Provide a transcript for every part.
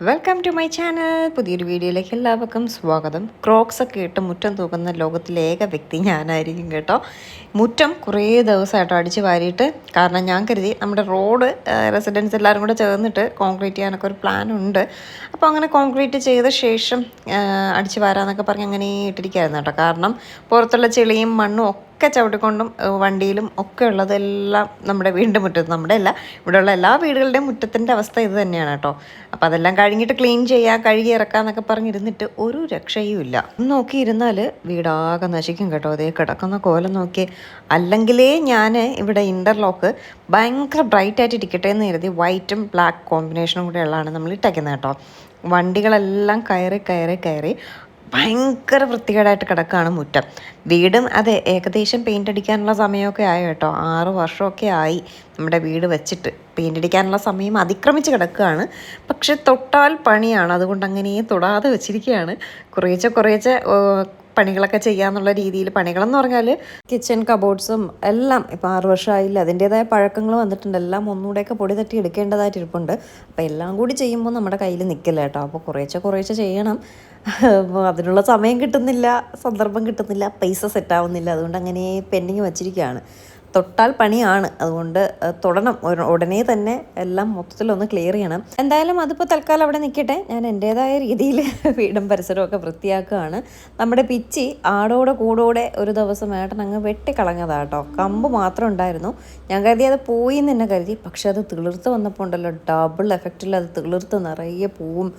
Welcome to my channel. പുതിയൊരു വീഡിയോയിലേക്ക് എല്ലാവർക്കും സ്വാഗതം. ക്രോക്സ് ഒക്കെ ഇട്ട് മുറ്റം തൂക്കുന്ന ലോകത്തിലെ ഏക വ്യക്തി ഞാനായിരിക്കും കേട്ടോ. മുറ്റം കുറേ ദിവസമായിട്ടോ അടിച്ച് വാരിയിട്ട്, കാരണം ഞാൻ കരുതി നമ്മുടെ റോഡ് റെസിഡൻസ് എല്ലാവരും കൂടെ ചേർന്നിട്ട് കോൺക്രീറ്റ് ചെയ്യാനൊക്കെ ഒരു പ്ലാൻ ഉണ്ട്. അപ്പോൾ അങ്ങനെ കോൺക്രീറ്റ് ചെയ്ത ശേഷം അടിച്ച് വാരാന്നൊക്കെ പറഞ്ഞ് അങ്ങനെ ഇട്ടിരിക്കുകയായിരുന്നു കേട്ടോ. കാരണം പുറത്തുള്ള ചെളിയും മണ്ണും ഒക്കെ ചവിട്ടിക്കൊണ്ടും വണ്ടിയിലും ഒക്കെ ഉള്ളതെല്ലാം നമ്മുടെ വീടിൻ്റെ മുറ്റത്ത്, നമ്മുടെ അല്ല, ഇവിടെയുള്ള എല്ലാ വീടുകളുടെയും മുറ്റത്തിൻ്റെ അവസ്ഥ ഇത് തന്നെയാണ് കേട്ടോ. അപ്പോൾ അതെല്ലാം കഴിഞ്ഞിട്ട് ക്ലീൻ ചെയ്യുക, കഴുകി ഇറക്കാന്നൊക്കെ പറഞ്ഞിരുന്നിട്ട് ഒരു രക്ഷയും ഇല്ല. നോക്കിയിരുന്നാൽ വീടാകെ നശിക്കും കേട്ടോ. അതേ കിടക്കുന്ന കോലം നോക്കി. അല്ലെങ്കിലേ ഞാൻ ഇവിടെ ഇൻ്റർലോക്ക് ഭയങ്കര ബ്രൈറ്റായിട്ട് ഇരിക്കട്ടെ എന്ന് കരുതി വൈറ്റും ബ്ലാക്ക് കോമ്പിനേഷനും കൂടെ ഉള്ളതാണ് നമ്മൾ ഇട്ടേക്കുന്നത് കേട്ടോ. വണ്ടികളെല്ലാം കയറി ഭയങ്കര വൃത്തികേടായിട്ട് കിടക്കുകയാണ് മുറ്റം. വീടും അതെ, ഏകദേശം പെയിൻ്റ് അടിക്കാനുള്ള സമയമൊക്കെ ആയി കേട്ടോ. 6 വർഷമൊക്കെ ആയി നമ്മുടെ വീട് വെച്ചിട്ട്. പെയിൻ്റ് അടിക്കാനുള്ള സമയം അതിക്രമിച്ച് കിടക്കുകയാണ്. പക്ഷെ തൊട്ടാൽ പണിയാണ്, അതുകൊണ്ട് അങ്ങനെ തൊടാതെ വെച്ചിരിക്കുകയാണ്. കുറേശ്ശെ പണികളൊക്കെ ചെയ്യാന്നുള്ള രീതിയിൽ. പണികളെന്ന് പറഞ്ഞാൽ കിച്ചൺ കബോർഡ്സും എല്ലാം ഇപ്പോൾ 6 വർഷമായില്ല, അതിൻ്റേതായ പഴക്കങ്ങൾ വന്നിട്ടുണ്ട്. എല്ലാം ഒന്നുകൂടെയൊക്കെ പൊടി തട്ടി എടുക്കേണ്ടതായിട്ട് ഇരിപ്പുണ്ട്. അപ്പോൾ എല്ലാം കൂടി ചെയ്യുമ്പോൾ നമ്മുടെ കയ്യിൽ നിൽക്കില്ല കേട്ടോ. അപ്പോൾ കുറേശ്ശെ ചെയ്യണം. അപ്പോൾ അതിനുള്ള സമയം കിട്ടുന്നില്ല, സന്ദർഭം കിട്ടുന്നില്ല, പൈസ സെറ്റാവുന്നില്ല. അതുകൊണ്ട് അങ്ങനെ പെൻഡിങ് വച്ചിരിക്കുകയാണ്. തൊട്ടാൽ പണിയാണ്, അതുകൊണ്ട് തൊടണം. ഉടനെ തന്നെ എല്ലാം മൊത്തത്തിലൊന്ന് ക്ലിയർ ചെയ്യണം. എന്തായാലും അതിപ്പോൾ തൽക്കാലം അവിടെ നിൽക്കട്ടെ. ഞാൻ എൻ്റേതായ രീതിയിൽ വീടും പരിസരമൊക്കെ വൃത്തിയാക്കുകയാണ്. നമ്മുടെ പിച്ചി കൂടോടെ ഒരു ദിവസം ഏട്ടൻ അങ്ങ് വെട്ടിക്കളഞ്ഞതാട്ടോ. കമ്പ് മാത്രം ഉണ്ടായിരുന്നു. ഞാൻ കരുതി അത് പോയി എന്ന് തന്നെ കരുതി. പക്ഷെ അത് തിളിർത്ത് വന്നപ്പോൾ ഉണ്ടല്ലോ, ഡബിൾ എഫക്റ്റിൽ അത് തിളിർത്ത് നിറയെ പൂവും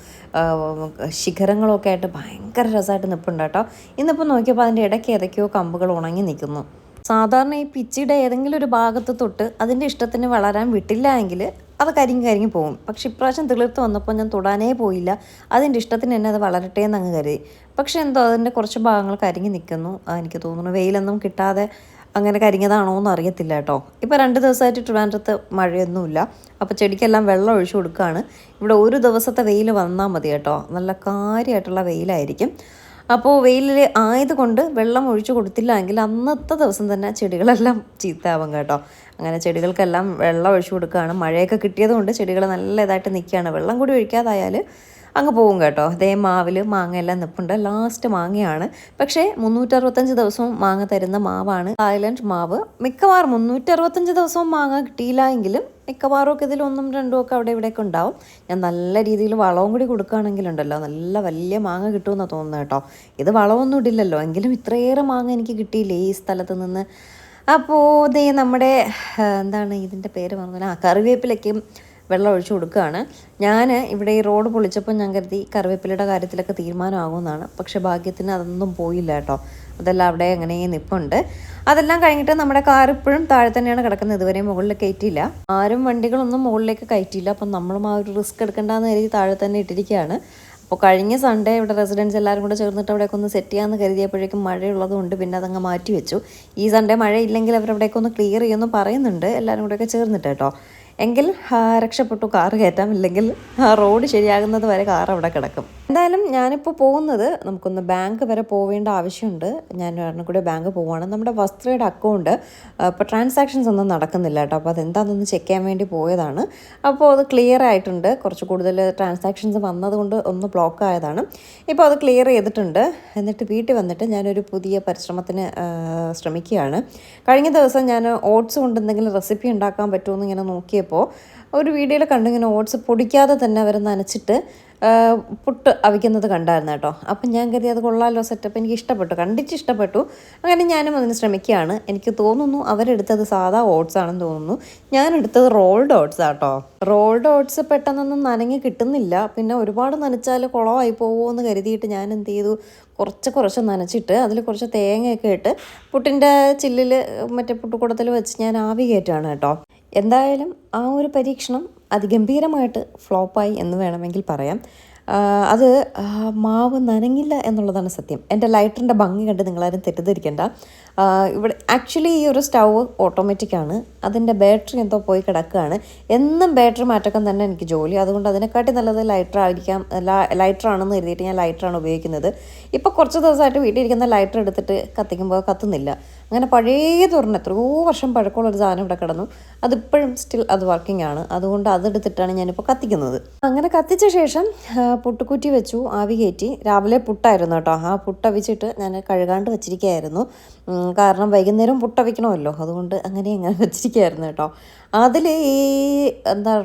ശിഖരങ്ങളൊക്കെ ആയിട്ട് ഭയങ്കര രസമായിട്ട് നിൽപ്പുണ്ട് കേട്ടോ. ഇന്നിപ്പോൾ നോക്കിയപ്പോൾ അതിൻ്റെ ഇടയ്ക്ക് ഏതൊക്കെയോ കമ്പുകൾ ഉണങ്ങി നിൽക്കുന്നു. സാധാരണ ഈ പിച്ചിയുടെ ഏതെങ്കിലും ഒരു ഭാഗത്ത് തൊട്ട് അതിൻ്റെ ഇഷ്ടത്തിന് വളരാൻ വിട്ടില്ല എങ്കിൽ അത് കരിങ്ങി പോകും. പക്ഷെ ഇപ്രാവശ്യം തിളിർത്ത് വന്നപ്പോൾ ഞാൻ തൊടാനേ പോയില്ല. അതിൻ്റെ ഇഷ്ടത്തിന് തന്നെ അത് വളരട്ടെ എന്ന് അങ്ങ് കരുതി. പക്ഷെ എന്തോ അതിൻ്റെ കുറച്ച് ഭാഗങ്ങൾ കരിങ്ങി നിൽക്കുന്നു. എനിക്ക് തോന്നുന്നു വെയിലൊന്നും കിട്ടാതെ അങ്ങനെ കരിഞ്ഞതാണോ എന്ന് അറിയത്തില്ല കേട്ടോ. ഇപ്പോൾ 2 ദിവസമായിട്ട് ട്രിവാൻഡ്രത്ത് മഴയൊന്നുമില്ല. അപ്പോൾ ചെടിക്കെല്ലാം വെള്ളം ഒഴിച്ചു കൊടുക്കുകയാണ്. ഇവിടെ ഒരു ദിവസത്തെ വെയിൽ വന്നാൽ മതി കേട്ടോ. നല്ല കാര്യമായിട്ടുള്ള വെയിലായിരിക്കും. അപ്പോൾ വെയിലിൽ ആയതുകൊണ്ട് വെള്ളം ഒഴിച്ചു കൊടുത്തില്ല എങ്കിൽ അന്നത്തെ ദിവസം തന്നെ ചെടികളെല്ലാം ചീത്തയാവും കേട്ടോ. അങ്ങനെ ചെടികൾക്കെല്ലാം വെള്ളം ഒഴിച്ചു കൊടുക്കുകയാണ്. മഴയൊക്കെ കിട്ടിയതുകൊണ്ട് ചെടികൾ നല്ല ഇതായിട്ട് നിൽക്കുകയാണ്. വെള്ളം കൂടി ഒഴിക്കാതായാൽ അങ്ങ് പോവും കേട്ടോ. അതേ മാവിൽ മാങ്ങയെല്ലാം നിൽപ്പുണ്ട്. ലാസ്റ്റ് മാങ്ങയാണ്. പക്ഷേ 365 ദിവസവും മാങ്ങ തരുന്ന മാവാണ് തായ്ലൻഡ് മാവ്. മിക്കവാറും 365 ദിവസവും മാങ്ങ കിട്ടിയില്ല എങ്കിലും മിക്കവാറും ഒക്കെ ഇതിൽ 1ഉം 2ഉം ഒക്കെ അവിടെ ഇവിടെയൊക്കെ ഉണ്ടാവും. ഞാൻ നല്ല രീതിയിൽ വളവും കൂടി കൊടുക്കുകയാണെങ്കിലുണ്ടല്ലോ, നല്ല വലിയ മാങ്ങ കിട്ടുമെന്നാണ് തോന്നുന്നത് കേട്ടോ. ഇത് വളമൊന്നും ഇടില്ലല്ലോ, എങ്കിലും ഇത്രയേറെ മാങ്ങ എനിക്ക് കിട്ടിയില്ലേ ഈ സ്ഥലത്ത് നിന്ന്. അപ്പോൾ ഇതേ നമ്മുടെ എന്താണ് ഇതിൻ്റെ പേര് പറഞ്ഞാൽ കറിവേപ്പിലയ്ക്കും വെള്ളം ഒഴിച്ചു കൊടുക്കുകയാണ്. ഞാൻ ഇവിടെ ഈ റോഡ് പൊളിച്ചപ്പോൾ ഞാൻ കരുതി കറിവേപ്പിലയുടെ കാര്യത്തിലൊക്കെ തീരുമാനമാകുമെന്നാണ്. പക്ഷേ ഭാഗ്യത്തിന് അതൊന്നും പോയില്ല കേട്ടോ. അതെല്ലാം അവിടെ അങ്ങനെ നിൽപ്പുണ്ട്. അതെല്ലാം കഴിഞ്ഞിട്ട് നമ്മുടെ കാർ ഇപ്പോഴും താഴെ തന്നെയാണ് കിടക്കുന്നത്. ഇതുവരെ മുകളിൽ കയറ്റിയില്ല. ആരും വണ്ടികളൊന്നും മുകളിലേക്ക് കയറ്റിയില്ല. അപ്പം നമ്മളും ആ ഒരു റിസ്ക് എടുക്കേണ്ടെന്ന് കരുതി താഴെ തന്നെ ഇട്ടിരിക്കുകയാണ്. അപ്പോൾ കഴിഞ്ഞ സൺഡേ ഇവിടെ റെസിഡൻസ് എല്ലാവരും കൂടെ ചേർന്നിട്ട് അവിടേക്ക് ഒന്ന് സെറ്റ് ചെയ്യാമെന്ന് കരുതിയപ്പോഴേക്കും മഴയുള്ളതുകൊണ്ട് പിന്നെ അതങ്ങ് മാറ്റി വെച്ചു. ഈ സൺഡേ മഴയില്ലെങ്കിൽ അവരവിടേക്ക് ഒന്ന് ക്ലിയർ ചെയ്യുമെന്ന് പറയുന്നുണ്ട് എല്ലാവരും കൂടെയൊക്കെ ചേർന്നിട്ട് കേട്ടോ. എങ്കിൽ രക്ഷപ്പെട്ടു, കാറ് കയറ്റാം. ഇല്ലെങ്കിൽ റോഡ് ശരിയാകുന്നത് വരെ കാർ അവിടെ കിടക്കും. എന്തായാലും ഞാനിപ്പോൾ പോകുന്നത്, നമുക്കൊന്ന് ബാങ്ക് വരെ പോവേണ്ട ആവശ്യമുണ്ട്. ഞാൻ ഒരെണ്ണം കൂടെ ബാങ്ക് പോവുകയാണ്. നമ്മുടെ വസ്ത്രയുടെ അക്കൗണ്ട് ഇപ്പോൾ ട്രാൻസാക്ഷൻസ് ഒന്നും നടക്കുന്നില്ല കേട്ടോ. അപ്പോൾ അതെന്താണെന്നൊന്ന് ചെക്ക് ചെയ്യാൻ വേണ്ടി പോയതാണ്. അപ്പോൾ അത് ക്ലിയർ ആയിട്ടുണ്ട്. കുറച്ച് കൂടുതൽ ട്രാൻസാക്ഷൻസ് വന്നതുകൊണ്ട് ഒന്ന് ബ്ലോക്ക് ആയതാണ്. ഇപ്പോൾ അത് ക്ലിയർ ചെയ്തിട്ടുണ്ട്. എന്നിട്ട് വീട്ടിൽ വന്നിട്ട് ഞാനൊരു പുതിയ പരിശ്രമത്തിന് ശ്രമിക്കുകയാണ്. കഴിഞ്ഞ ദിവസം ഞാൻ ഓട്സ് കൊണ്ട് എന്തെങ്കിലും റെസിപ്പി ഉണ്ടാക്കാൻ പറ്റുമെന്ന് ഇങ്ങനെ നോക്കിയപ്പോൾ ഒരു വീഡിയോയിൽ കണ്ടു, ഇങ്ങനെ ഓട്സ് പൊടിക്കാതെ തന്നെ അവർ നനച്ചിട്ട് പുട്ട് അവിക്കുന്നത് കണ്ടായിരുന്നു കേട്ടോ. അപ്പം ഞാൻ കരുതി അത് കൊള്ളാമല്ലോ, സെറ്റപ്പ്. എനിക്ക് ഇഷ്ടപ്പെട്ടു. അങ്ങനെ ഞാനും അതിന് ശ്രമിക്കുകയാണ്. എനിക്ക് തോന്നുന്നു അവരെടുത്തത് സാധാ ഓട്സ് ആണെന്ന് തോന്നുന്നു. ഞാൻ എടുത്തത് റോൾഡ് ഓട്സ് ആട്ടോ. റോൾഡ് ഓട്സ് പെട്ടെന്നൊന്നും നനഞ്ഞ് കിട്ടുന്നില്ല. പിന്നെ ഒരുപാട് നനച്ചാൽ കുളമായി പോകുമോ എന്ന് കരുതിയിട്ട് ഞാൻ എന്ത് ചെയ്തു, കുറച്ച് നനച്ചിട്ട് അതിൽ കുറച്ച് തേങ്ങയൊക്കെ ഇട്ട് പുട്ടിൻ്റെ ചില്ലിൽ മറ്റേ പുട്ടുകുടത്തിൽ വെച്ച് ഞാൻ ആവി കയറ്റുകയാണ് കേട്ടോ. എന്തായാലും ആ ഒരു പരീക്ഷണം അതിഗംഭീരമായിട്ട് ഫ്ലോപ്പായി എന്ന് വേണമെങ്കിൽ പറയാം. അത് മാവ് നനങ്ങില്ല എന്നുള്ളതാണ് സത്യം. എൻ്റെ ലൈറ്ററിൻ്റെ ഭംഗി കണ്ട് നിങ്ങളാരും തെറ്റിദ്ധരിക്കേണ്ട. ഇവിടെ ആക്ച്വലി ഈ ഒരു സ്റ്റൗ ഓട്ടോമാറ്റിക്കാണ്, അതിൻ്റെ ബാറ്ററി എന്തോ പോയി കിടക്കുകയാണ്. എന്നും ബാറ്ററി മാറ്റക്കം തന്നെ എനിക്ക് ജോലി, അതുകൊണ്ട് അതിനെക്കാട്ടി നല്ലത് ലൈറ്ററാണെന്ന് കരുതിയിട്ട് ഞാൻ ലൈറ്ററാണ് ഉപയോഗിക്കുന്നത്. ഇപ്പോൾ കുറച്ച് ദിവസമായിട്ട് വീട്ടിലിരിക്കുന്ന ലൈറ്റർ എടുത്തിട്ട് കത്തിക്കുമ്പോൾ കത്തുന്നില്ല. അങ്ങനെ പഴയതൊരെണ്ണം എത്രയോ വർഷം പഴക്കമുള്ളൊരു സാധനം ഇവിടെ കിടന്നു, അതിപ്പോഴും സ്റ്റിൽ അത് വർക്കിംഗ് ആണ്. അതുകൊണ്ട് അതെടുത്തിട്ടാണ് ഞാനിപ്പോൾ കത്തിക്കുന്നത്. അങ്ങനെ കത്തിച്ച ശേഷം പുട്ടുകുറ്റി വെച്ചു, ആവി കയറ്റി. രാവിലെ പുട്ടായിരുന്നു കേട്ടോ, ആ പുട്ടവിച്ചിട്ട് ഞാൻ കഴുകാണ്ട് വെച്ചിരിക്കുകയായിരുന്നു. കാരണം വൈകുന്നേരം പുട്ടവിക്കണമല്ലോ, അതുകൊണ്ട് അങ്ങനെ വെച്ചിരിക്കുകയായിരുന്നു കേട്ടോ. അതിൽ ഈ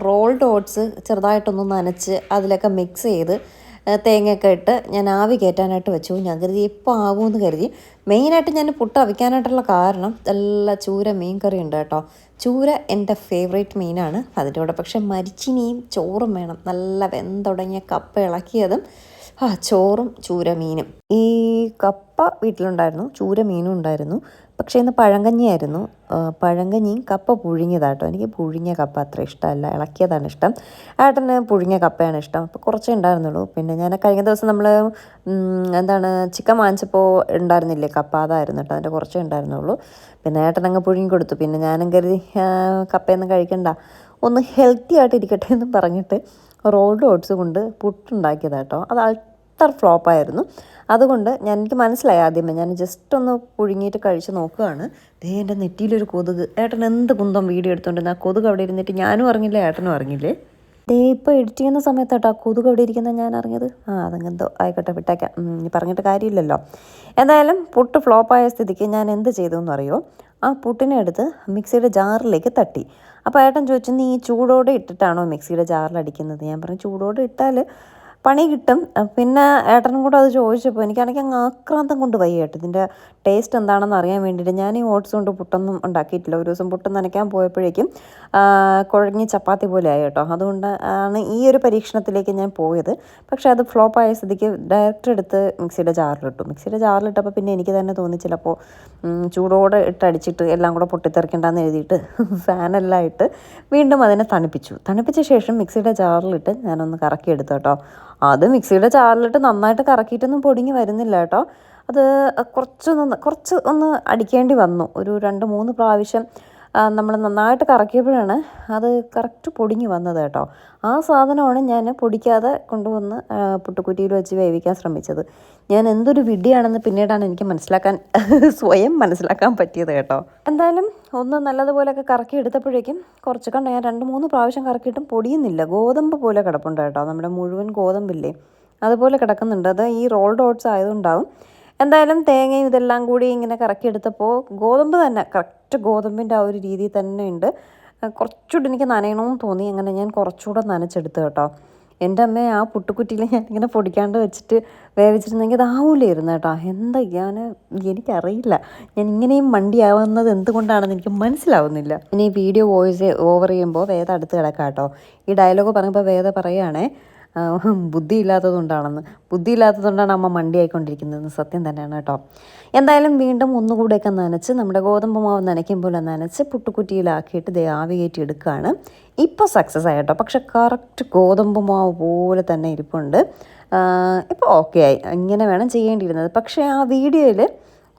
റോൾഡ് ഓട്സ് ചെറുതായിട്ടൊന്ന് നനച്ച് അതിലൊക്കെ മിക്സ് ചെയ്ത് തേങ്ങയൊക്കെ ഇട്ട് ഞാൻ ആവി കയറ്റാനായിട്ട് വെച്ചു. ഞാൻ കരുതി ഇപ്പോൾ ആകുമെന്ന് കരുതി. മെയിനായിട്ട് ഞാൻ പുട്ട് അവിക്കാനായിട്ടുള്ള കാരണം നല്ല ചൂര മീൻ കറി ഉണ്ട് കേട്ടോ. ചൂര എൻ്റെ ഫേവറേറ്റ് മീനാണ്. അതിൻ്റെ കൂടെ പക്ഷേ മരിച്ചിനിയും ചോറും വേണം. നല്ല വെന്തുടങ്ങിയ കപ്പ ഇളക്കിയതും ചോറും ചൂര മീനും. ഈ കപ്പ വീട്ടിലുണ്ടായിരുന്നു, ചൂര മീനും ഉണ്ടായിരുന്നു. പക്ഷേ ഇന്ന് പഴങ്കഞ്ഞിയായിരുന്നു. പഴങ്കഞ്ഞിയും കപ്പ പുഴുങ്ങിയതാട്ടോ. എനിക്ക് പുഴുങ്ങിയ കപ്പ അത്ര ഇഷ്ടമല്ല, ഇളക്കിയതാണ് ഇഷ്ടം. ഏട്ടന് പുഴുങ്ങിയ കപ്പയാണ് ഇഷ്ടം. അപ്പോൾ കുറച്ചേ ഉണ്ടായിരുന്നുള്ളൂ. പിന്നെ ഞാൻ കഴിഞ്ഞ ദിവസം നമ്മൾ ചിക്കൻ വാങ്ങിച്ചപ്പോൾ ഉണ്ടായിരുന്നില്ലേ കപ്പ, അതായിരുന്നു കേട്ടോ. അതിൻ്റെ കുറച്ചേ ഉണ്ടായിരുന്നുള്ളൂ. പിന്നെ ഏട്ടനങ്ങ് പുഴുങ്ങി കൊടുത്തു. പിന്നെ ഞാനും കരുതി കപ്പയൊന്നും കഴിക്കണ്ട, ഒന്ന് ഹെൽത്തി ആയിട്ട് ഇരിക്കട്ടെ എന്ന് പറഞ്ഞിട്ട് റോൾഡ് ഓട്സ് കൊണ്ട് പുട്ടുണ്ടാക്കിയതാട്ടോ. അത് അൾട്ടർ ഫ്ലോപ്പായിരുന്നു. അതുകൊണ്ട് എനിക്ക് മനസ്സിലായി ആദ്യമേ. ഞാൻ ജസ്റ്റ് ഒന്ന് പുഴുങ്ങിയിട്ട് കഴിച്ച് നോക്കുകയാണ്. എൻ്റെ നെറ്റിയിലൊരു കൊതുക്. ഏട്ടൻ എന്ത് കുന്തം വീഡിയോ എടുത്തുകൊണ്ടിരുന്ന ആ കൊതുക് അവിടെ ഇരുന്നിട്ട് ഞാനും അറിഞ്ഞില്ലേ ഏട്ടനും അറിഞ്ഞില്ലേ. ഇപ്പോൾ എഡിറ്റ് ചെയ്യുന്ന സമയത്താട്ടോ ആ കൊതുക് അവിടെ ഇരിക്കുന്നത് ഞാൻ അറിഞ്ഞത്. അതെന്തോ ആയിക്കോട്ടെ, വിട്ടേക്കാം, ഇനി പറഞ്ഞിട്ട് കാര്യമില്ലല്ലോ. എന്തായാലും പുട്ട് ഫ്ലോപ്പായ സ്ഥിതിക്ക് ഞാൻ എന്ത് ചെയ്തു എന്നറിയോ, ആ പുട്ടിനെ എടുത്ത് മിക്സിയുടെ ജാറിലേക്ക് തട്ടി. അപ്പോൾ ഏട്ടൻ ചോദിച്ചു, നീ ചൂടോടെ ഇട്ടിട്ടാണോ മിക്സിയുടെ ജാറിൽ അടിക്കുന്നത്? ഞാൻ പറഞ്ഞു, ചൂടോടെ ഇട്ടാൽ പണി കിട്ടും. പിന്നെ ഏട്ടനും കൂടെ അത് ചോദിച്ചപ്പോൾ എനിക്കാണെങ്കിൽ അങ്ങ് ആക്രാന്തം കൊണ്ട് വയ്യ കേട്ടോ. ഇതിൻ്റെ ടേസ്റ്റ് എന്താണെന്ന് അറിയാൻ വേണ്ടിയിട്ട്. ഞാൻ ഈ ഓട്സ് കൊണ്ട് പുട്ടൊന്നും ഉണ്ടാക്കിയിട്ടില്ല. ഒരു ദിവസം പുട്ട് നനയ്ക്കാൻ പോയപ്പോഴേക്കും കുഴഞ്ഞ് ചപ്പാത്തി പോലെ ആയി കേട്ടോ. അതുകൊണ്ട് ആണ് ഈ ഒരു പരീക്ഷണത്തിലേക്ക് ഞാൻ പോയത്. പക്ഷേ അത് ഫ്ലോപ്പായ സ്ഥിതിക്ക് ഡയറക്റ്റ് എടുത്ത് മിക്സിയുടെ ജാറിലിട്ടു. മിക്സിയുടെ ജാറിലിട്ടപ്പോൾ പിന്നെ എനിക്ക് തന്നെ തോന്നി ചിലപ്പോൾ ചൂടോടെ ഇട്ടടിച്ചിട്ട് എല്ലാം കൂടെ പൊട്ടിത്തെറിക്കണ്ടെന്ന് എഴുതിയിട്ട് ഫാനെല്ലാം ഇട്ട് വീണ്ടും അതിനെ തണുപ്പിച്ച ശേഷം മിക്സിയുടെ ജാറിലിട്ട് ഞാനൊന്ന് കറക്കിയെടുത്തു കേട്ടോ. അത് മിക്സിയുടെ ജാറിലിട്ട് നന്നായിട്ട് കറക്കിയിട്ടൊന്നും പൊടിഞ്ഞ് വരുന്നില്ല കേട്ടോ. അത് കുറച്ച് ഒന്ന് അടിക്കേണ്ടി വന്നു. ഒരു 2-3 പ്രാവശ്യം നമ്മൾ നന്നായിട്ട് കറക്കിയപ്പോഴാണ് അത് കറക്റ്റ് പൊടിഞ്ഞ് വന്നത് കേട്ടോ. ആ സാധനമാണ് ഞാൻ പൊടിക്കാതെ കൊണ്ടുവന്ന് പുട്ടുകുറ്റിയിൽ വെച്ച് വേവിക്കാൻ ശ്രമിച്ചത്. ഞാൻ എന്തൊരു വിഡ്ഢിയാണെന്ന് പിന്നീടാണ് എനിക്ക് സ്വയം മനസ്സിലാക്കാൻ പറ്റിയത് കേട്ടോ. എന്തായാലും ഒന്ന് നല്ലതുപോലെയൊക്കെ കറക്കി എടുത്തപ്പോഴേക്കും കുറച്ച് കണ്ട ഞാൻ 2-3 പ്രാവശ്യം കറക്കിയിട്ടും പൊടിയുന്നില്ല. ഗോതമ്പ് പോലെ കിടപ്പുണ്ട് കേട്ടോ. നമ്മുടെ മുഴുവൻ ഗോതമ്പില്ലേ, അതുപോലെ കിടക്കുന്നുണ്ട്. അത് ഈ റോൾഡ് ഓട്സ് ആയതുകൊണ്ടാവും. എന്തായാലും തേങ്ങയും ഇതെല്ലാം കൂടി ഇങ്ങനെ കറക്കിയെടുത്തപ്പോൾ ഗോതമ്പ് തന്നെ കറക്റ്റ് ഗോതമ്പിൻ്റെ ആ ഒരു രീതി തന്നെ ഉണ്ട്. കുറച്ചുകൂടി എനിക്ക് നനയണമെന്ന് തോന്നി. അങ്ങനെ ഞാൻ കുറച്ചുകൂടെ നനച്ചെടുത്തു കേട്ടോ. എൻ്റെ അമ്മ ആ പുട്ടുകുറ്റിയിൽ ഞാൻ ഇങ്ങനെ പൊടിക്കാണ്ട് വെച്ചിട്ട് വേവിച്ചിരുന്നെങ്കിൽ അതാവൂലായിരുന്നു കേട്ടോ. എനിക്കറിയില്ല ഞാൻ ഇങ്ങനെയും മണ്ടിയാവുന്നത് എന്തുകൊണ്ടാണെന്ന് എനിക്ക് മനസ്സിലാവുന്നില്ല. ഇനി വീഡിയോ വോയിസ് ഓവർ ചെയ്യുമ്പോൾ വേദ അടുത്ത് കിടക്കാം കേട്ടോ. ഈ ഡയലോഗ് പറയുമ്പോൾ വേദ പറയുകയാണേ, ബുദ്ധിയില്ലാത്തതുകൊണ്ടാണ് അമ്മ മണ്ടിയായിക്കൊണ്ടിരിക്കുന്നത്. സത്യം തന്നെയാണ് കേട്ടോ. എന്തായാലും വീണ്ടും ഒന്നുകൂടെയൊക്കെ നനച്ച് നമ്മുടെ ഗോതമ്പ് മാവ് നനയ്ക്കുമ്പോൾ നനച്ച് പുട്ടുകുറ്റിയിലാക്കിയിട്ട് ആവി കയറ്റി എടുക്കുകയാണ്. ഇപ്പോൾ സക്സസ് ആയി കേട്ടോ. പക്ഷെ കറക്റ്റ് ഗോതമ്പ് മാവ് പോലെ തന്നെ ഇരിപ്പുണ്ട്. ഇപ്പോൾ ഓക്കെ ആയി. ഇങ്ങനെ വേണം ചെയ്യേണ്ടിയിരുന്നത്. പക്ഷേ ആ വീഡിയോയിൽ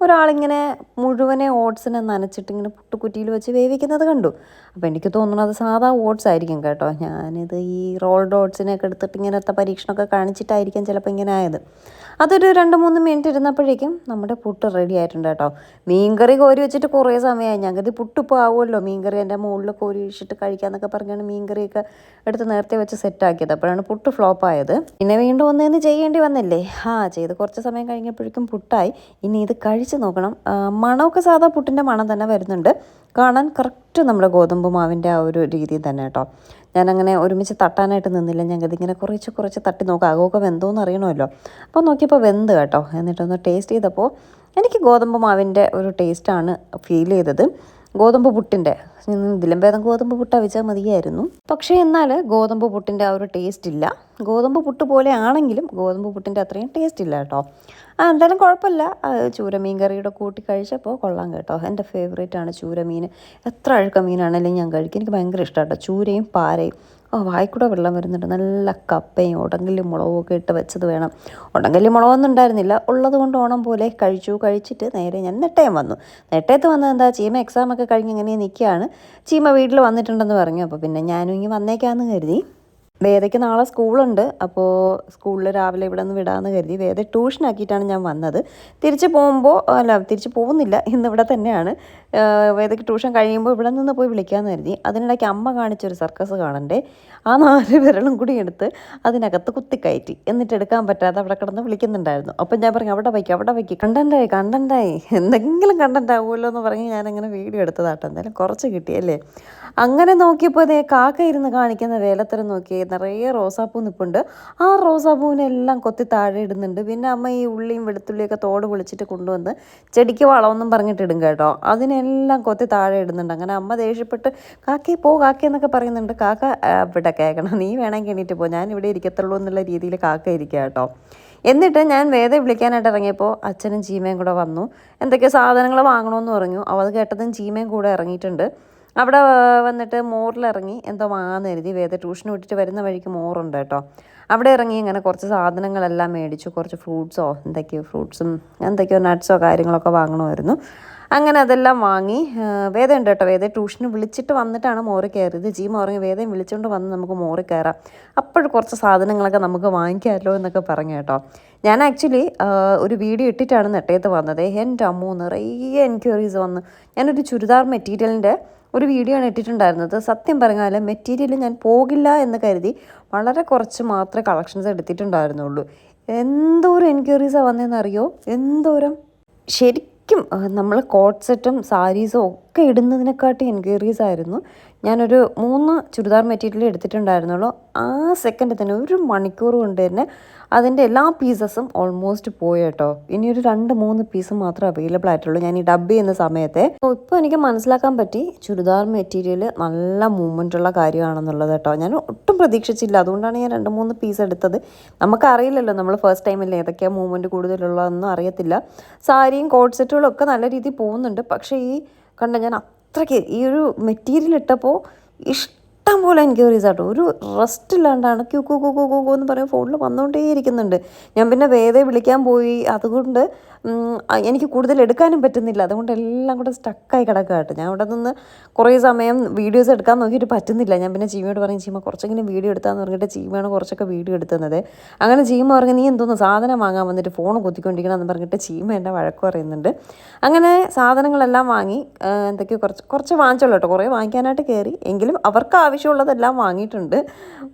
ഒരാളിങ്ങനെ മുഴുവനെ ഓട്സിനെ നനച്ചിട്ട് ഇങ്ങനെ പുട്ടുകുറ്റിയിൽ വെച്ച് വേവിക്കുന്നത് കണ്ടു. അപ്പോൾ എനിക്ക് തോന്നുന്നത് സാധാ ഓട്സ് ആയിരിക്കും കേട്ടോ. ഞാനിത് ഈ റോൾഡ് ഓട്സിനെയൊക്കെ എടുത്തിട്ട് ഇങ്ങനത്തെ പരീക്ഷണമൊക്കെ കാണിച്ചിട്ടായിരിക്കും ചിലപ്പോൾ ഇങ്ങനെ ആയത്. അതൊരു 2-3 മിനിറ്റ് ഇരുന്നപ്പോഴേക്കും നമ്മുടെ പുട്ട് റെഡി ആയിട്ടുണ്ട് കേട്ടോ. മീൻകറി കോരി വെച്ചിട്ട് കുറേ സമയമായി. ഞങ്ങൾക്ക് പുട്ടിപ്പോൾ ആവുമല്ലോ, മീൻകറി എൻ്റെ മുകളിൽ കോരി വെച്ചിട്ട് കഴിക്കാമെന്നൊക്കെ പറഞ്ഞാണ് മീൻകറിയൊക്കെ എടുത്ത് നേരത്തെ വെച്ച് സെറ്റാക്കിയത്. അപ്പോഴാണ് പുട്ട് ഫ്ലോപ്പായത്. പിന്നെ വീണ്ടും ഒന്നേന്ന് ചെയ്യേണ്ടി വന്നില്ലേ. ചെയ്ത് കുറച്ച് സമയം കഴിഞ്ഞപ്പോഴേക്കും പുട്ടായി. ഇനി ഇത് കഴിച്ച് നോക്കണം. മണമൊക്കെ സാധാ പുട്ടിൻ്റെ മണം തന്നെ വരുന്നുണ്ട്. കാണാൻ കറക്റ്റ് നമ്മുടെ ഗോതമ്പ് മാവിൻ്റെ ആ ഒരു രീതി തന്നെ കേട്ടോ. ഞാനങ്ങനെ ഒരുമിച്ച് തട്ടാനായിട്ട് നിന്നില്ല. ഞങ്ങൾക്കിങ്ങനെ കുറച്ച് തട്ടി നോക്കാം, അകമൊക്കെ വെന്തോന്ന് അറിയണമല്ലോ. അപ്പോൾ നോക്കിയപ്പോൾ വെന്ത് കേട്ടോ. എന്നിട്ടൊന്ന് ടേസ്റ്റ് ചെയ്തപ്പോൾ എനിക്ക് ഗോതമ്പ് മാവിൻ്റെ ഒരു ടേസ്റ്റാണ് ഫീൽ ചെയ്തത്. ഗോതമ്പ് പുട്ടിൻ്റെ ഇതിലും ഭേദം ഗോതമ്പ് പുട്ട് അവിച്ചാൽ മതിയായിരുന്നു. പക്ഷേ എന്നാൽ ഗോതമ്പ് പുട്ടിൻ്റെ ആ ഒരു ടേസ്റ്റ് ഇല്ല. ഗോതമ്പ് പുട്ട് പോലെ ആണെങ്കിലും ഗോതമ്പ് പുട്ടിൻ്റെ അത്രയും ടേസ്റ്റ് ഇല്ല കേട്ടോ. എന്തായാലും കുഴപ്പമില്ല. ചൂരമീൻ കറിയുടെ കൂട്ടി കഴിച്ചപ്പോൾ കൊള്ളാം കേട്ടോ. എൻ്റെ ഫേവറേറ്റ് ആണ് ചൂരമീൻ. എത്ര അഴുക്ക മീനാണെങ്കിലും ഞാൻ കഴിക്കും. എനിക്ക് ഭയങ്കര ഇഷ്ടമാണ് കേട്ടോ. ചൂരയും പാരയും വായിക്കൂടെ വെള്ളം വരുന്നുണ്ട്. നല്ല കപ്പയും ഉടങ്കല്ലി മുളകും ഒക്കെ ഇട്ട് വെച്ചത് വേണം. ഉടങ്കല്ലി മുളകൊന്നും ഉണ്ടായിരുന്നില്ല, ഉള്ളത് കൊണ്ട് ഓണം പോലെ കഴിച്ചിട്ട് നേരെ ഞാൻ നെട്ടയം വന്നു. നെട്ടയത്ത് വന്നത് എന്താ, ചീമ എക്സാമൊക്കെ കഴിഞ്ഞ് ഇങ്ങനെ നിൽക്കുകയാണ്. ചീമ വീട്ടിൽ വന്നിട്ടുണ്ടെന്ന് പറഞ്ഞു. അപ്പോൾ പിന്നെ ഞാനും ഇങ്ങനെ വന്നേക്കാമെന്ന് കരുതി. വേദയ്ക്ക് നാളെ സ്കൂളുണ്ട്. അപ്പോൾ സ്കൂളിൽ രാവിലെ ഇവിടെ നിന്ന് വിടാമെന്ന് കരുതി വേദ ട്യൂഷനാക്കിയിട്ടാണ് ഞാൻ വന്നത്. തിരിച്ച് പോകുന്നില്ല, ഇന്നിവിടെ തന്നെയാണ്. വേദയ്ക്ക് ട്യൂഷൻ കഴിയുമ്പോൾ ഇവിടെ നിന്ന് പോയി വിളിക്കാമെന്ന് കരുതി. അതിനിടയ്ക്ക് അമ്മ കാണിച്ചൊരു സർക്കസ് കാണണ്ടേ, ആ 4 വിരലും കൂടി എടുത്ത് അതിനകത്ത് കുത്തിക്കയറ്റി. എന്നിട്ട് എടുക്കാൻ പറ്റാതെ അവിടെ കിടന്ന് വിളിക്കുന്നുണ്ടായിരുന്നു. അപ്പം ഞാൻ പറഞ്ഞു അവിടെ വയ്ക്കും, കണ്ടൻറ്റായി എന്തെങ്കിലും കണ്ടൻറ്റ് ആവുമല്ലോ എന്ന് പറഞ്ഞ് ഞാനങ്ങനെ വീഡിയോ എടുത്തതാട്ടോ. എന്തായാലും കുറച്ച് കിട്ടിയല്ലേ. അങ്ങനെ നോക്കിയപ്പോൾ ഇതേ കാക്ക ഇരുന്ന് കാണിക്കുന്ന വേലത്തരം നോക്കി നിറയെ റോസാപ്പൂ നിൽപ്പുണ്ട്. ആ റോസാപ്പൂവിനെല്ലാം കൊത്തി താഴെ ഇടുന്നുണ്ട്. പിന്നെ അമ്മ ഈ ഉള്ളിയും വെളുത്തുള്ളിയൊക്കെ തോട് പൊളിച്ചിട്ട് കൊണ്ടുവന്ന് ചെടിക്ക് വളമൊന്നും പറഞ്ഞിട്ടിടും കേട്ടോ. അതിനെല്ലാം കൊത്തി താഴെ ഇടുന്നുണ്ട്. അങ്ങനെ അമ്മ ദേഷ്യപ്പെട്ട് കാക്കയെന്നൊക്കെ പറയുന്നുണ്ട്. കാക്ക ഇവിടെ കേൾക്കണം, നീ വേണമെങ്കിൽ എണീറ്റ് പോ, ഞാൻ ഇവിടെ ഇരിക്കത്തുള്ളൂ എന്നുള്ള രീതിയിൽ കാക്ക ഇരിക്കുക കേട്ടോ. എന്നിട്ട് ഞാൻ വേദയെ വിളിക്കാനായിട്ട് ഇറങ്ങിയപ്പോൾ അച്ഛനും ചീമയും കൂടെ വന്നു. എന്തൊക്കെ സാധനങ്ങൾ വാങ്ങണമെന്ന് പറഞ്ഞു. അത് കേട്ടതും ചീമയും കൂടെ ഇറങ്ങിയിട്ടുണ്ട്. അവിടെ വന്നിട്ട് മോറിലിറങ്ങി എന്തോ വാങ്ങാമെന്ന് കരുതി. വേദ ട്യൂഷൻ വിട്ടിട്ട് വരുന്ന വഴിക്ക് മോറുണ്ട് കേട്ടോ. അവിടെ ഇറങ്ങി ഇങ്ങനെ കുറച്ച് സാധനങ്ങളെല്ലാം മേടിച്ചു. കുറച്ച് എന്തൊക്കെയോ നട്ട്സോ കാര്യങ്ങളൊക്കെ വാങ്ങണമായിരുന്നു. അങ്ങനെ അതെല്ലാം വാങ്ങി. വേദ ഉണ്ട് കേട്ടോ. വേദ ട്യൂഷന് വിളിച്ചിട്ട് വന്നിട്ടാണ് മോറി കയറിയത്. ചീമ പറഞ്ഞു വേദയും വിളിച്ചുകൊണ്ട് വന്ന് നമുക്ക് മോറി കയറാം, അപ്പോഴും കുറച്ച് സാധനങ്ങളൊക്കെ നമുക്ക് വാങ്ങിക്കാമല്ലോ എന്നൊക്കെ പറഞ്ഞു കേട്ടോ. ഞാൻ ആക്ച്വലി ഒരു വീഡിയോ ഇട്ടിട്ടാണ് നെട്ടയത്ത് വന്നത്. എൻ്റെ അമ്മോ നിറയെ എൻക്വയറീസ് വന്നു. ഞാനൊരു ചുരിദാർ മെറ്റീരിയലിൻ്റെ ഒരു വീഡിയോ ആണ് ഇട്ടിട്ടുണ്ടായിരുന്നത്. സത്യം പറഞ്ഞാൽ മെറ്റീരിയൽ ഞാൻ പോകില്ല എന്ന് കരുതി വളരെ കുറച്ച് മാത്രമേ കളക്ഷൻസ് എടുത്തിട്ടുണ്ടായിരുന്നുള്ളൂ. എന്തോരം എൻക്വയറീസാണ് വന്നതെന്നറിയോ, എന്തോരം. ശരിക്കും നമ്മൾ കോട്ട് സെറ്റും സാരീസും ഒക്കെ ഇടുന്നതിനെക്കാട്ടി എൻക്വയറീസ് ആയിരുന്നു. ഞാനൊരു 3 ചുരിദാർ മെറ്റീരിയൽ എടുത്തിട്ടുണ്ടായിരുന്നുള്ളൂ. ആ സെക്കൻഡ് തന്നെ 1 മണിക്കൂർ കൊണ്ട് തന്നെ അതിൻ്റെ എല്ലാ പീസസും ഓൾമോസ്റ്റ് പോയി കേട്ടോ. ഇനിയൊരു 2-3 പീസ് മാത്രമേ അവൈലബിൾ ആയിട്ടുള്ളൂ ഞാൻ ഈ ഡബ് ചെയ്യുന്ന സമയത്തെ. ഇപ്പോൾ എനിക്ക് മനസ്സിലാക്കാൻ പറ്റി ചുരിദാർ മെറ്റീരിയൽ നല്ല മൂവ്മെൻ്റ് ഉള്ള കാര്യമാണെന്നുള്ളത് കേട്ടോ. ഞാൻ ഒട്ടും പ്രതീക്ഷിച്ചില്ല, അതുകൊണ്ടാണ് ഞാൻ 2-3 പീസ് എടുത്തത്. നമുക്കറിയില്ലല്ലോ, നമ്മൾ ഫസ്റ്റ് ടൈമല്ലേ, ഏതൊക്കെയാണ് മൂവ്മെൻറ്റ് കൂടുതലുള്ളതെന്നും അറിയത്തില്ല. സാരിയും കോട്ട് സെറ്റുകളും ഒക്കെ നല്ല രീതിയിൽ പോകുന്നുണ്ട്. പക്ഷേ ഞാൻ അത്രയ്ക്ക് ഈ ഒരു മെറ്റീരിയൽ ഇട്ടപ്പോൾ ഇഷ്ടം പോലെ എൻക്വയറീസ് ആട്ടോ. ഒരു റെസ്റ്റ് ഇല്ലാണ്ടാണ് ക്യൂ എന്ന് പറയും ഫോണിൽ വന്നുകൊണ്ടേ ഇരിക്കുന്നുണ്ട്. ഞാൻ പിന്നെ വേദയെ വിളിക്കാൻ പോയി, അതുകൊണ്ട് എനിക്ക് കൂടുതൽ എടുക്കാനും പറ്റുന്നില്ല. അതുകൊണ്ട് എല്ലാം കൂടെ സ്റ്റക്കായി കിടക്കുക കേട്ടോ. ഞാൻ അവിടെ നിന്ന് കുറേ സമയം വീഡിയോസ് എടുക്കാൻ നോക്കിയിട്ട് പറ്റുന്നില്ല. ഞാൻ പിന്നെ ചീമയോട് പറയും, ചീമ കുറച്ചെങ്കിലും വീഡിയോ എടുത്താന്ന് പറഞ്ഞിട്ട് ചീമയാണ് കുറച്ചൊക്കെ വീഡിയോ എടുത്തുന്നത്. അങ്ങനെ ചീമ പറഞ്ഞ് നീ എന്തോന്ന് സാധനം വാങ്ങാൻ വന്നിട്ട് ഫോൺ കുത്തിക്കൊണ്ടിരിക്കണം എന്ന് പറഞ്ഞിട്ട് ചീമ എൻ്റെ വഴക്ക് പറയുന്നുണ്ട്. അങ്ങനെ സാധനങ്ങളെല്ലാം വാങ്ങി. എന്തൊക്കെയോ കുറച്ച് വാങ്ങിച്ചോളൂ കേട്ടോ. കുറേ വാങ്ങിക്കാനായിട്ട് കയറി, എങ്കിലും അവർക്ക് ആവശ്യമുള്ളതെല്ലാം വാങ്ങിയിട്ടുണ്ട്.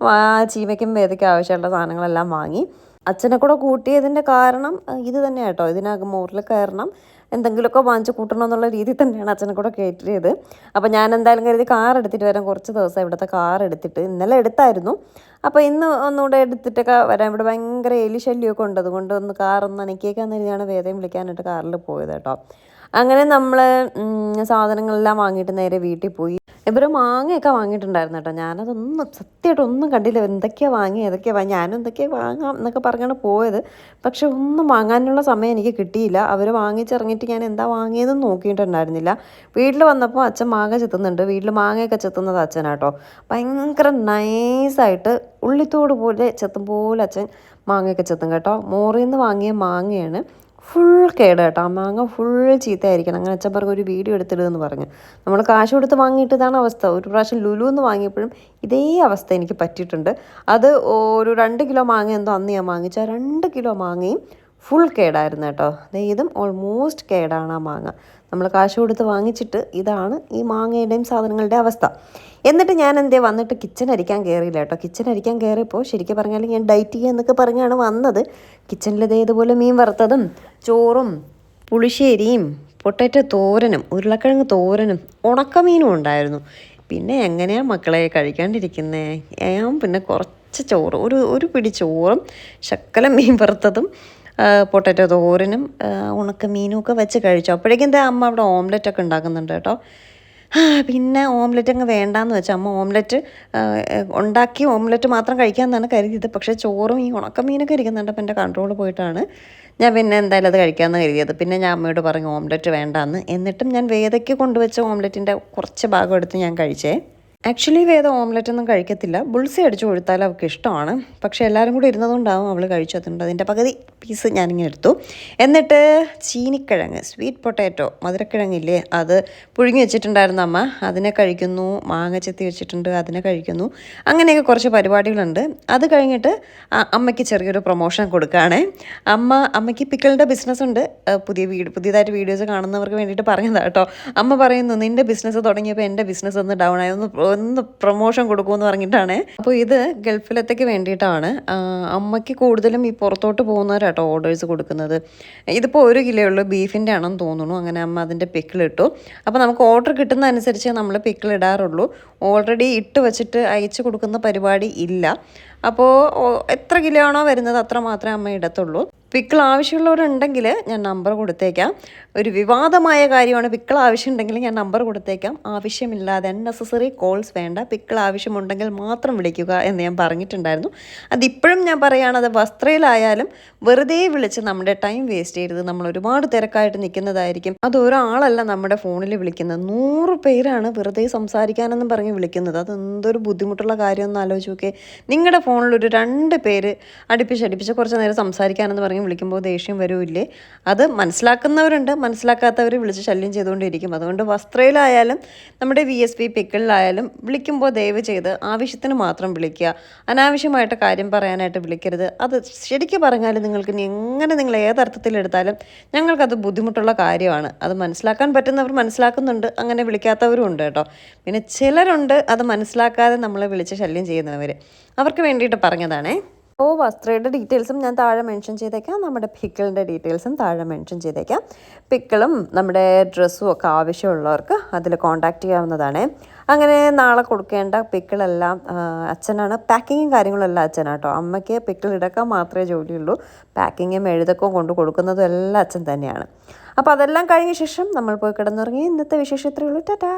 ചീമയ്ക്കും വേദയ്ക്കും ആവശ്യമുള്ള സാധനങ്ങളെല്ലാം വാങ്ങി. അച്ഛനെ കൂടെ കൂട്ടിയതിൻ്റെ കാരണം ഇത് തന്നെയാണ് കേട്ടോ. ഇതിനകം മോറിൽ കയറണം, എന്തെങ്കിലുമൊക്കെ വാങ്ങിച്ച് കൂട്ടണം എന്നുള്ള രീതിയിൽ തന്നെയാണ് അച്ഛനെ കൂടെ കയറ്റിയത്. അപ്പോൾ ഞാൻ എന്തായാലും കരുതി കാർ എടുത്തിട്ട് വരാം. കുറച്ച് ദിവസം ഇവിടുത്തെ കാർ എടുത്തിട്ട് ഇന്നലെ എടുത്തായിരുന്നു. അപ്പോൾ ഇന്ന് ഒന്നുകൂടെ എടുത്തിട്ടൊക്കെ വരാം. ഇവിടെ ഭയങ്കര എലിശല്യമൊക്കെ ഉണ്ട്, അതുകൊണ്ട് കാറൊന്ന് അനക്കിയേക്കാന്ന് കരുതിയാണ് വേദയും വിളിക്കാനായിട്ട് കാറിൽ പോയത് കേട്ടോ. അങ്ങനെ നമ്മൾ സാധനങ്ങളെല്ലാം വാങ്ങിയിട്ട് നേരെ വീട്ടിൽ പോയി. ഇവർ മാങ്ങയൊക്കെ വാങ്ങിയിട്ടുണ്ടായിരുന്നു കേട്ടോ. ഞാനതൊന്നും സത്യമായിട്ടൊന്നും കണ്ടില്ല. ഏതൊക്കെയാണ് വാങ്ങി ഞാനും എന്തൊക്കെയാണ് വാങ്ങാം എന്നൊക്കെ പറഞ്ഞാണ് പോയത്. പക്ഷെ ഒന്നും വാങ്ങാനുള്ള സമയം എനിക്ക് കിട്ടിയില്ല. അവർ വാങ്ങിച്ചിറങ്ങിയിട്ട് ഞാൻ എന്താ വാങ്ങിയതെന്ന് നോക്കിയിട്ടുണ്ടായിരുന്നില്ല. വീട്ടിൽ വന്നപ്പോൾ അച്ഛൻ മാങ്ങ ചെത്തുന്നുണ്ട്. വീട്ടിൽ മാങ്ങയൊക്കെ ചെത്തുന്നത് അച്ഛനാട്ടോ. ഭയങ്കര നൈസായിട്ട് ഉള്ളിത്തോട് പോലെ ചെത്തും പോലെ അച്ഛൻ മാങ്ങയൊക്കെ ചെത്തും കേട്ടോ. മോറിൽ നിന്ന് വാങ്ങിയ മാങ്ങയാണ്. ഫുൾ കേട് കേട്ടോ. ആ മാങ്ങ ഫുൾ ചീത്തയായിരിക്കണം. അങ്ങനെ അച്ഛൻ പറഞ്ഞു ഒരു വീഡിയോ എടുത്തിടുമെന്ന് പറഞ്ഞു. നമ്മൾ കാശ് കൊടുത്ത് വാങ്ങിയിട്ട് ഇതാണ് അവസ്ഥ. ഒരു പ്രാവശ്യം ലുലു എന്ന് വാങ്ങിയപ്പോഴും ഇതേ അവസ്ഥ എനിക്ക് പറ്റിയിട്ടുണ്ട്. അത് ഒരു 2 കിലോ മാങ്ങ എന്തോ അന്ന് ഞാൻ വാങ്ങിച്ച 2 കിലോ മാങ്ങയും ഫുൾ കേടായിരുന്നു കേട്ടോ. ഇതും ഓൾമോസ്റ്റ് കേടാണ് ആ മാങ്ങ. നമ്മൾ കാശ് കൊടുത്ത് വാങ്ങിച്ചിട്ട് ഇതാണ് ഈ മാങ്ങയുടെയും സാധനങ്ങളുടെ അവസ്ഥ. എന്നിട്ട് ഞാൻ വന്നിട്ട് കിച്ചൺ അരിക്കാൻ കയറിയില്ല കേട്ടോ. കിച്ചൺ അരിക്കാൻ കയറിയപ്പോൾ ശരിക്കും പറഞ്ഞാൽ ഞാൻ ഡയറ്റ് ചെയ്യുക എന്നൊക്കെ പറഞ്ഞാണ് വന്നത്. കിച്ചണിൽ ഇതേപോലെ മീൻ വറുത്തതും ചോറും പുളിശ്ശേരിയും പൊട്ടറ്റോ തോരനും ഉരുളക്കിഴങ്ങ് തോരനും ഉണക്കമീനും ഉണ്ടായിരുന്നു. പിന്നെ എങ്ങനെയാണ് മക്കളെ കഴിക്കാണ്ടിരിക്കുന്നത്? ഞാൻ പിന്നെ കുറച്ച് ചോറ്, ഒരു പിടി ചോറും ശക്കലം മീൻ വറുത്തതും പൊട്ടറ്റോ തോരനും ഉണക്കമീനും ഒക്കെ വെച്ച് കഴിച്ചു. അപ്പോഴേക്കും അമ്മ അവിടെ ഓംലെറ്റൊക്കെ ഉണ്ടാക്കുന്നുണ്ട് കേട്ടോ. പിന്നെ ഓംലെറ്റ് അങ്ങ് വേണ്ടാന്ന് വെച്ചാൽ അമ്മ ഓംലെറ്റ് ഉണ്ടാക്കി ഓംലെറ്റ് മാത്രം കഴിക്കാമെന്നാണ് കരുതിയത്. പക്ഷേ ചോറും ഈ ഉണക്കമീനൊക്കെ ഇരിക്കുന്നുണ്ട്. അപ്പം എൻ്റെ കൺട്രോൾ പോയിട്ടാണ് ഞാൻ പിന്നെ എന്തായാലും അത് കഴിക്കാമെന്ന് കരുതിയത്. പിന്നെ ഞാൻ അമ്മയോട് പറഞ്ഞു ഓംലെറ്റ് വേണ്ടാന്ന്. എന്നിട്ടും ഞാൻ വേദയ്ക്ക് കൊണ്ടുവച്ച ഓംലെറ്റിൻ്റെ കുറച്ച് ഭാഗം എടുത്ത് ഞാൻ കഴിച്ചേ. ആക്ച്വലി വേദ ഓംലെറ്റ് ഒന്നും കഴിക്കത്തില്ല. ബുൾസി അടിച്ചു കൊടുത്താൽ അവൾക്ക് ഇഷ്ടമാണ്. പക്ഷേ എല്ലാവരും കൂടി ഇരുന്നതുകൊണ്ടാവും അവൾ കഴിച്ചതുണ്ട്. അതിൻ്റെ പകുതി പീസ് ഞാനിങ്ങനെ എടുത്തു. എന്നിട്ട് ചീനിക്കിഴങ്ങ്, സ്വീറ്റ് പൊട്ടാറ്റോ, മധുരക്കിഴങ്ങില്ലേ, അത് പുഴുങ്ങി വെച്ചിട്ടുണ്ടായിരുന്നു അമ്മ. അതിനെ കഴിക്കുന്നു. മാങ്ങ ചെത്തി വെച്ചിട്ടുണ്ട്, അതിനെ കഴിക്കുന്നു. അങ്ങനെയൊക്കെ കുറച്ച് പരിപാടികളുണ്ട്. അത് കഴിഞ്ഞിട്ട് അമ്മയ്ക്ക് ചെറിയൊരു പ്രൊമോഷൻ കൊടുക്കുകയാണ്. അമ്മയ്ക്ക് പിക്കിളിൻ്റെ ബിസിനസ്സുണ്ട്. പുതിയതായിട്ട് വീഡിയോസ് കാണുന്നവർക്ക് വേണ്ടിയിട്ട് പറഞ്ഞതാണ് കേട്ടോ. അമ്മ പറയുന്നു, നിൻ്റെ ബിസിനസ് തുടങ്ങിയപ്പോൾ എൻ്റെ ബിസിനസ് ഒന്ന് ഡൗൺ ആയി, ഒന്ന് പ്രൊമോഷൻ കൊടുക്കുമെന്ന് പറഞ്ഞിട്ടാണ്. അപ്പോൾ ഇത് ഗൾഫിലത്തേക്ക് വേണ്ടിയിട്ടാണ്. അമ്മയ്ക്ക് കൂടുതലും ഈ പുറത്തോട്ട് പോകുന്നവരാട്ടോ ഓർഡേഴ്സ് കൊടുക്കുന്നത്. ഇതിപ്പോൾ 1 കിലോ ഉള്ളൂ, ബീഫിൻ്റെ ആണെന്ന് തോന്നുന്നു. അങ്ങനെ അമ്മ അതിൻ്റെ പിക്കിളിട്ടു. അപ്പോൾ നമുക്ക് ഓർഡർ കിട്ടുന്ന അനുസരിച്ച് നമ്മൾ പിക്കിളിടാറുള്ളൂ. ഓൾറെഡി ഇട്ട് വെച്ചിട്ട് അയച്ചു കൊടുക്കുന്ന പരിപാടി ഇല്ല. അപ്പോൾ എത്ര കിലോ ആണോ വരുന്നത് അത്ര മാത്രമേ അമ്മ ഇടത്തുള്ളൂ. പിക്കിൾ ആവശ്യമുള്ളവരുണ്ടെങ്കിൽ ഞാൻ നമ്പർ കൊടുത്തേക്കാം. ഒരു വിവാദമായ കാര്യമാണ്. പിക്കിൾ ആവശ്യമുണ്ടെങ്കിൽ ഞാൻ നമ്പർ കൊടുത്തേക്കാം. ആവശ്യമില്ലാതെ അൺനെസസറി കോൾസ് വേണ്ട. പിക്കിൾ ആവശ്യമുണ്ടെങ്കിൽ മാത്രം വിളിക്കുക എന്ന് ഞാൻ പറഞ്ഞിട്ടുണ്ടായിരുന്നു. അതിപ്പോഴും ഞാൻ പറയുകയാണ്, അത് വസ്ത്രയിലായാലും വെറുതെ വിളിച്ച് നമ്മുടെ ടൈം വേസ്റ്റ് ചെയ്യരുത്. നമ്മൾ ഒരുപാട് തിരക്കായിട്ട് നിൽക്കുന്നതായിരിക്കും. അത് ഒരാളല്ല നമ്മുടെ ഫോണിൽ വിളിക്കുന്നത്, 100 പേരാണ് വെറുതെ സംസാരിക്കാനെന്നും പറഞ്ഞ് വിളിക്കുന്നത്. അത് എന്തൊരു ബുദ്ധിമുട്ടുള്ള കാര്യമൊന്നും ആലോചിച്ച് നോക്കിയേ. നിങ്ങളുടെ ഫോണിലൊരു 2 പേര് അടുപ്പിച്ച് കുറച്ച് നേരം സംസാരിക്കാനെന്ന് പറഞ്ഞ് വിളിക്കുമ്പോൾ ദേഷ്യം വരില്ലേ? അത് മനസ്സിലാക്കുന്നവരുണ്ട്, മനസ്സിലാക്കാത്തവർ വിളിച്ച് ശല്യം ചെയ്തുകൊണ്ടിരിക്കും. അതുകൊണ്ട് വസ്ത്രയിലായാലും നമ്മുടെ VSP പിക്കിളിലായാലും വിളിക്കുമ്പോൾ ദയവ് ചെയ്ത് ആവശ്യത്തിന് മാത്രം വിളിക്കുക. അനാവശ്യമായിട്ട് കാര്യം പറയാനായിട്ട് വിളിക്കരുത്. അത് ശരിക്കും പറഞ്ഞാൽ നിങ്ങൾക്ക് നിങ്ങൾ ഏതർത്ഥത്തിലെടുത്താലും ഞങ്ങൾക്കത് ബുദ്ധിമുട്ടുള്ള കാര്യമാണ്. അത് മനസ്സിലാക്കാൻ പറ്റുന്നവർ മനസ്സിലാക്കുന്നുണ്ട്, അങ്ങനെ വിളിക്കാത്തവരും ഉണ്ട് കേട്ടോ. പിന്നെ ചിലരുണ്ട് അത് മനസ്സിലാക്കാതെ നമ്മളെ വിളിച്ച് ശല്യം ചെയ്യുന്നവർ. അവർക്ക് വേണ്ടിയിട്ട് പറഞ്ഞതാണേ. അപ്പോൾ വസ്ത്രയുടെ ഡീറ്റെയിൽസും ഞാൻ താഴെ മെൻഷൻ ചെയ്തേക്കാം. നമ്മുടെ പിക്കിളിൻ്റെ ഡീറ്റെയിൽസും താഴെ മെൻഷൻ ചെയ്തേക്കാം. പിക്കിളും നമ്മുടെ ഡ്രസ്സും ഒക്കെ ആവശ്യമുള്ളവർക്ക് അതിൽ കോൺടാക്റ്റ് ചെയ്യാവുന്നതാണ്. അങ്ങനെ നാളെ കൊടുക്കേണ്ട പിക്കിളെല്ലാം അച്ഛനാണ്. പാക്കിങ്ങും കാര്യങ്ങളെല്ലാം അച്ഛനാട്ടോ. അമ്മയ്ക്ക് പിക്കിൾ ഇടക്കാൻ മാത്രമേ ജോലിയുള്ളൂ. പാക്കിങ്ങും എഴുതക്കവും കൊണ്ട് കൊടുക്കുന്നതും എല്ലാം അച്ഛൻ തന്നെയാണ്. അപ്പോൾ അതെല്ലാം കഴിഞ്ഞ ശേഷം നമ്മൾ പോയി കിടന്നുറങ്ങി. ഇന്നത്തെ വിശേഷം ഇത്രയേ ഉള്ളൂ. ടാറ്റാ.